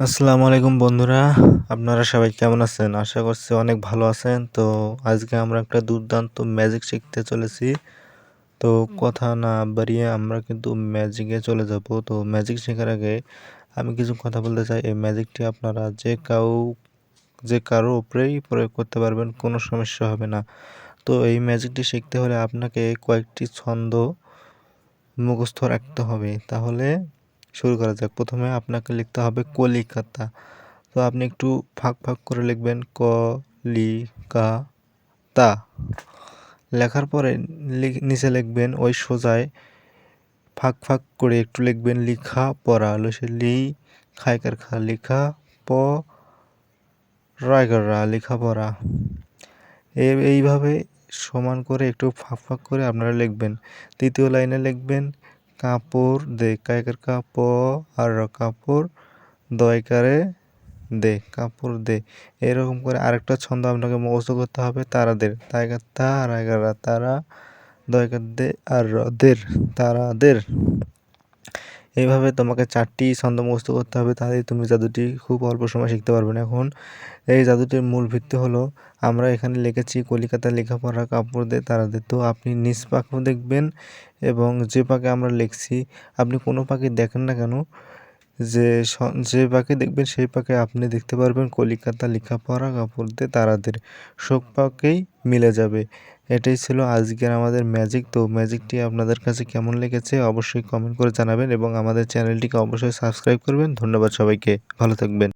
আসসালামু আলাইকুম বন্ধুরা, আপনারা সবাই কেমন আছেন? আশা করছি অনেক ভালো আছেন। তো আজকে আমরা একটা দুর্দান্ত ম্যাজিক শিখতে চলেছি। তো কথা না বাড়িয়ে আমরা কিন্তু ম্যাজিকে চলে যাব। তো ম্যাজিক শেখার আগে আমি কিছু কথা বলতে চাই। এই ম্যাজিকটি আপনারা যে কারো উপরেই প্রয়োগ করতে পারবেন, কোনো সমস্যা হবে না। তো এই ম্যাজিকটি শিখতে হলে আপনাকে কয়েকটি ছন্দ মুখস্থ রাখতে হবে। তাহলে শুরু করা যাক। প্রথমে আপনাকে লিখতে হবে কলিকাতা। তো আপনি একটু ফাঁক করে লিখবেন তা। লেখার পরে নিচে লিখবেন ওই সোজায় ফাঁক করে একটু লিখবেন লিখা পড়া সে খাইকার খা লিখা প রায়গার রা লেখাপড়া। এইভাবে সমান করে একটু ফাঁক করে আপনারা লিখবেন। তৃতীয় লাইনে লিখবেন কাপড় দে কায়কার প আর কাপড় দয়কারে দে কাপড় দে। এরকম করে আরেকটা ছন্দ আপনাকে মুখস্থ করতে হবে তারাদের তাইগার তা রায়গারা তারা দয়কার দে আর দের তারাদের। এইভাবে তোমাকে 4টি ছন্দ মুখস্থ করতে হবে, তাহলে তুমি জাদুটি খুব অল্প সময় শিখতে পারবে না। এখন এই জাদুটির মূল ভিত্তি হলো আমরা এখানে লিখেছি কলিকাতা লেখাপড়া কাপড় দে তারাদের। তো আপনি নিজ পাকেও দেখবেন এবং যে পাকে আমরা লিখছি আপনি কোনো পাকে দেখেন না কেন, যে পাকে দেখবেন সেই পাকে আপনি দেখতে পারবেন কলিকাতা লেখাপড়া কাপড় দে তারাদের, সব পাকেই মিলে যাবে। এটাই ছিল আজকের আমাদের ম্যাজিক। তো ম্যাজিকটি আপনাদের কাছে কেমন লেগেছে অবশ্যই কমেন্ট করে জানাবেন এবং আমাদের চ্যানেলটিকে অবশ্যই সাবস্ক্রাইব করবেন। ধন্যবাদ সবাইকে, ভালো থাকবেন।